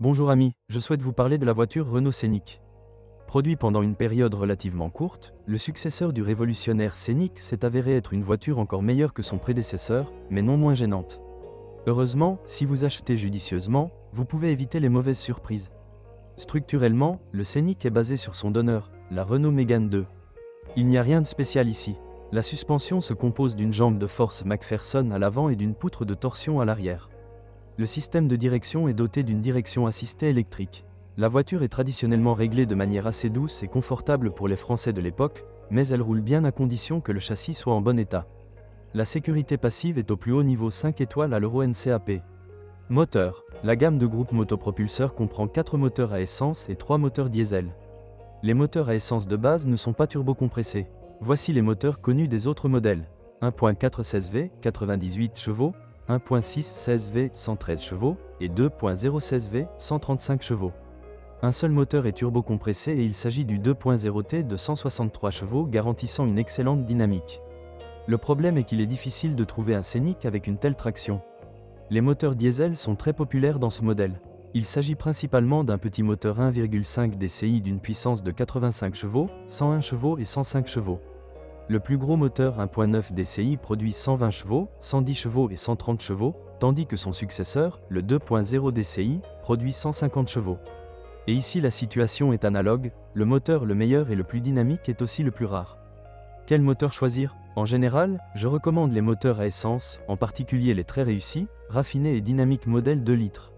Bonjour amis, je souhaite vous parler de la voiture Renault Scénic. Produit pendant une période relativement courte, le successeur du révolutionnaire Scénic s'est avéré être une voiture encore meilleure que son prédécesseur, mais non moins gênante. Heureusement, si vous achetez judicieusement, vous pouvez éviter les mauvaises surprises. Structurellement, le Scénic est basé sur son donneur, la Renault Mégane 2. Il n'y a rien de spécial ici. La suspension se compose d'une jambe de force McPherson à l'avant et d'une poutre de torsion à l'arrière. Le système de direction est doté d'une direction assistée électrique. La voiture est traditionnellement réglée de manière assez douce et confortable pour les Français de l'époque, mais elle roule bien à condition que le châssis soit en bon état. La sécurité passive est au plus haut niveau 5 étoiles à l'Euro NCAP. Moteur. La gamme de groupe motopropulseur comprend 4 moteurs à essence et 3 moteurs diesel. Les moteurs à essence de base ne sont pas turbocompressés. Voici les moteurs connus des autres modèles. 1.4 16V, 98 chevaux, 1.6 16V 113 chevaux et 2.0 16V 135 chevaux. Un seul moteur est turbocompressé et il s'agit du 2.0T de 163 chevaux garantissant une excellente dynamique. Le problème est qu'il est difficile de trouver un Scénic avec une telle traction. Les moteurs diesel sont très populaires dans ce modèle. Il s'agit principalement d'un petit moteur 1,5 DCI d'une puissance de 85 chevaux, 101 chevaux et 105 chevaux. Le plus gros moteur 1.9 DCI produit 120 chevaux, 110 chevaux et 130 chevaux, tandis que son successeur, le 2.0 DCI, produit 150 chevaux. Et ici la situation est analogue, le moteur le meilleur et le plus dynamique est aussi le plus rare. Quel moteur choisir? En général, je recommande les moteurs à essence, en particulier les très réussis, raffinés et dynamiques modèle 2 litres.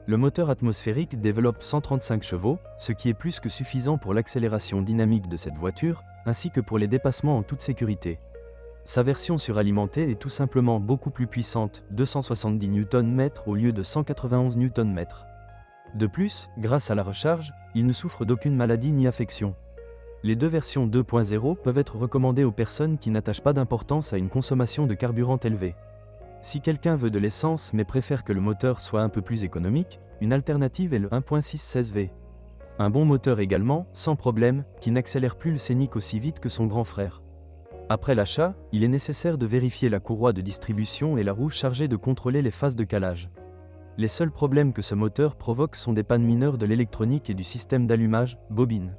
Le moteur atmosphérique développe 135 chevaux, ce qui est plus que suffisant pour l'accélération dynamique de cette voiture, ainsi que pour les dépassements en toute sécurité. Sa version suralimentée est tout simplement beaucoup plus puissante, 270 Nm au lieu de 191 Nm. De plus, grâce à la recharge, il ne souffre d'aucune maladie ni affection. Les deux versions 2.0 peuvent être recommandées aux personnes qui n'attachent pas d'importance à une consommation de carburant élevée. Si quelqu'un veut de l'essence mais préfère que le moteur soit un peu plus économique, une alternative est le 1.6 16V. Un bon moteur également, sans problème, qui n'accélère plus le Scénic aussi vite que son grand frère. Après l'achat, il est nécessaire de vérifier la courroie de distribution et la roue chargée de contrôler les phases de calage. Les seuls problèmes que ce moteur provoque sont des pannes mineures de l'électronique et du système d'allumage, bobine.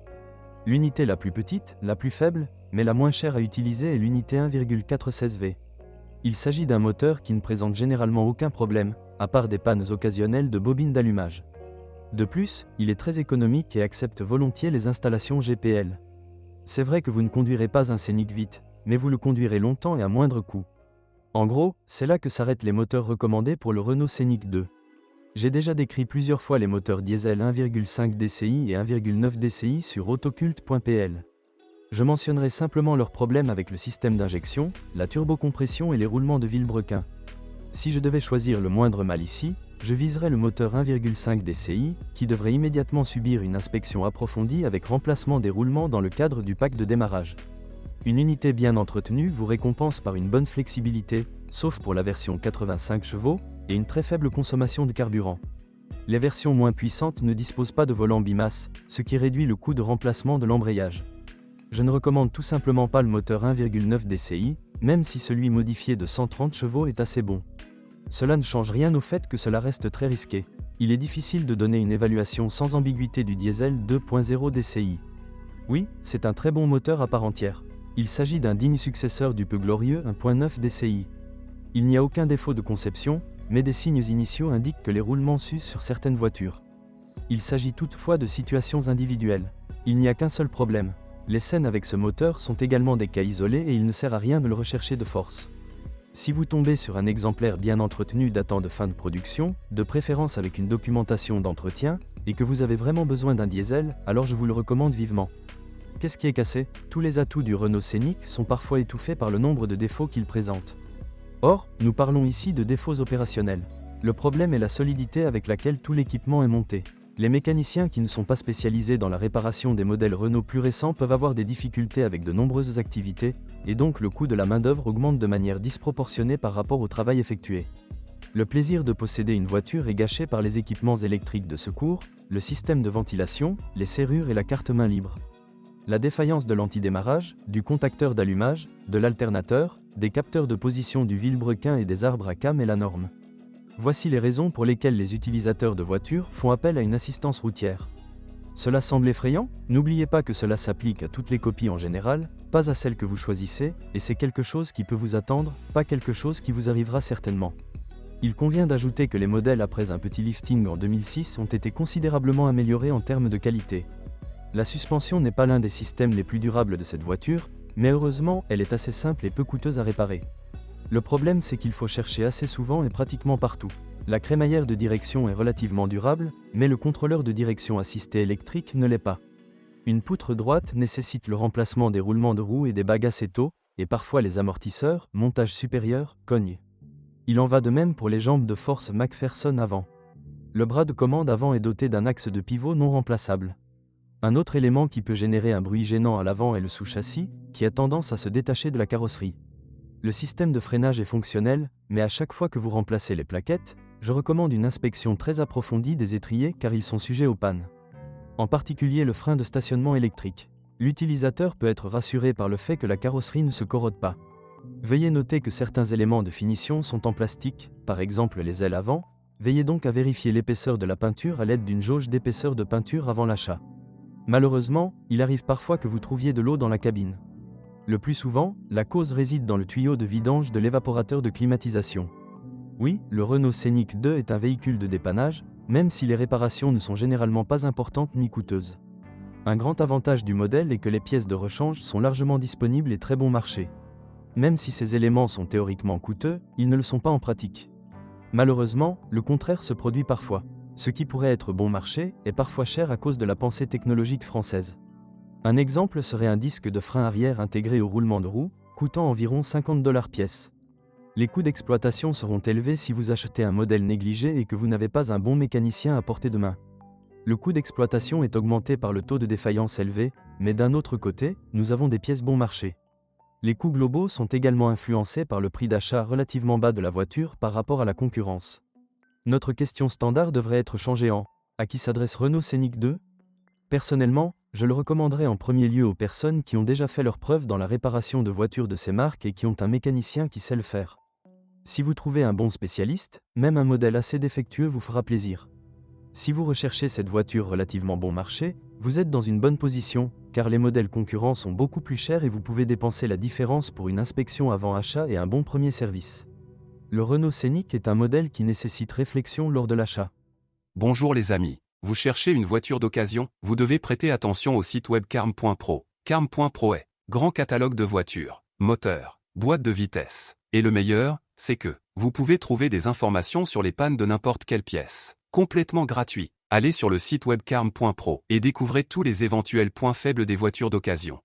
L'unité la plus petite, la plus faible, mais la moins chère à utiliser est l'unité 1,4 16V. Il s'agit d'un moteur qui ne présente généralement aucun problème, à part des pannes occasionnelles de bobines d'allumage. De plus, il est très économique et accepte volontiers les installations GPL. C'est vrai que vous ne conduirez pas un Scénic vite, mais vous le conduirez longtemps et à moindre coût. En gros, c'est là que s'arrêtent les moteurs recommandés pour le Renault Scénic 2. J'ai déjà décrit plusieurs fois les moteurs diesel 1,5 DCI et 1,9 DCI sur autoculte.pl. Je mentionnerai simplement leurs problèmes avec le système d'injection, la turbocompression et les roulements de vilebrequin. Si je devais choisir le moindre mal ici, je viserais le moteur 1,5 DCI, qui devrait immédiatement subir une inspection approfondie avec remplacement des roulements dans le cadre du pack de démarrage. Une unité bien entretenue vous récompense par une bonne flexibilité, sauf pour la version 85 chevaux, et une très faible consommation de carburant. Les versions moins puissantes ne disposent pas de volant bimasse, ce qui réduit le coût de remplacement de l'embrayage. Je ne recommande tout simplement pas le moteur 1,9 DCI, même si celui modifié de 130 chevaux est assez bon. Cela ne change rien au fait que cela reste très risqué. Il est difficile de donner une évaluation sans ambiguïté du diesel 2.0 DCI. Oui, c'est un très bon moteur à part entière. Il s'agit d'un digne successeur du peu glorieux 1.9 DCI. Il n'y a aucun défaut de conception, mais des signes initiaux indiquent que les roulements s'usent sur certaines voitures. Il s'agit toutefois de situations individuelles. Il n'y a qu'un seul problème. Les scènes avec ce moteur sont également des cas isolés et il ne sert à rien de le rechercher de force. Si vous tombez sur un exemplaire bien entretenu datant de fin de production, de préférence avec une documentation d'entretien, et que vous avez vraiment besoin d'un diesel, alors je vous le recommande vivement. Qu'est-ce qui est cassé? Tous les atouts du Renault Scénic sont parfois étouffés par le nombre de défauts qu'il présente. Or, nous parlons ici de défauts opérationnels. Le problème est la solidité avec laquelle tout l'équipement est monté. Les mécaniciens qui ne sont pas spécialisés dans la réparation des modèles Renault plus récents peuvent avoir des difficultés avec de nombreuses activités, et donc le coût de la main-d'œuvre augmente de manière disproportionnée par rapport au travail effectué. Le plaisir de posséder une voiture est gâché par les équipements électriques de secours, le système de ventilation, les serrures et la carte main libre. La défaillance de l'antidémarrage, du contacteur d'allumage, de l'alternateur, des capteurs de position du vilebrequin et des arbres à cames est la norme. Voici les raisons pour lesquelles les utilisateurs de voitures font appel à une assistance routière. Cela semble effrayant? N'oubliez pas que cela s'applique à toutes les copies en général, pas à celle que vous choisissez, et c'est quelque chose qui peut vous attendre, pas quelque chose qui vous arrivera certainement. Il convient d'ajouter que les modèles après un petit lifting en 2006 ont été considérablement améliorés en termes de qualité. La suspension n'est pas l'un des systèmes les plus durables de cette voiture, mais heureusement, elle est assez simple et peu coûteuse à réparer. Le problème, c'est qu'il faut chercher assez souvent et pratiquement partout. La crémaillère de direction est relativement durable, mais le contrôleur de direction assisté électrique ne l'est pas. Une poutre droite nécessite le remplacement des roulements de roues et des bagues acéto, et parfois les amortisseurs, montage supérieur, cognent. Il en va de même pour les jambes de force McPherson avant. Le bras de commande avant est doté d'un axe de pivot non remplaçable. Un autre élément qui peut générer un bruit gênant à l'avant est le sous-châssis, qui a tendance à se détacher de la carrosserie. Le système de freinage est fonctionnel, mais à chaque fois que vous remplacez les plaquettes, je recommande une inspection très approfondie des étriers car ils sont sujets aux pannes. En particulier le frein de stationnement électrique. L'utilisateur peut être rassuré par le fait que la carrosserie ne se corrode pas. Veuillez noter que certains éléments de finition sont en plastique, par exemple les ailes avant. Veillez donc à vérifier l'épaisseur de la peinture à l'aide d'une jauge d'épaisseur de peinture avant l'achat. Malheureusement, il arrive parfois que vous trouviez de l'eau dans la cabine. Le plus souvent, la cause réside dans le tuyau de vidange de l'évaporateur de climatisation. Oui, le Renault Scénic 2 est un véhicule de dépannage, même si les réparations ne sont généralement pas importantes ni coûteuses. Un grand avantage du modèle est que les pièces de rechange sont largement disponibles et très bon marché. Même si ces éléments sont théoriquement coûteux, ils ne le sont pas en pratique. Malheureusement, le contraire se produit parfois. Ce qui pourrait être bon marché est parfois cher à cause de la pensée technologique française. Un exemple serait un disque de frein arrière intégré au roulement de roue, coûtant environ 50 $ pièce. Les coûts d'exploitation seront élevés si vous achetez un modèle négligé et que vous n'avez pas un bon mécanicien à portée de main. Le coût d'exploitation est augmenté par le taux de défaillance élevé, mais d'un autre côté, nous avons des pièces bon marché. Les coûts globaux sont également influencés par le prix d'achat relativement bas de la voiture par rapport à la concurrence. Notre question standard devrait être changée en « À qui s'adresse Renault Scénic 2 ?» Personnellement, je le recommanderais en premier lieu aux personnes qui ont déjà fait leurs preuves dans la réparation de voitures de ces marques et qui ont un mécanicien qui sait le faire. Si vous trouvez un bon spécialiste, même un modèle assez défectueux vous fera plaisir. Si vous recherchez cette voiture relativement bon marché, vous êtes dans une bonne position, car les modèles concurrents sont beaucoup plus chers et vous pouvez dépenser la différence pour une inspection avant achat et un bon premier service. Le Renault Scénic est un modèle qui nécessite réflexion lors de l'achat. Bonjour les amis, vous cherchez une voiture d'occasion, vous devez prêter attention au site web carm.pro. Carm.pro est grand catalogue de voitures, moteurs, boîtes de vitesse. Et le meilleur, c'est que vous pouvez trouver des informations sur les pannes de n'importe quelle pièce. Complètement gratuit. Allez sur le site web carm.pro et découvrez tous les éventuels points faibles des voitures d'occasion.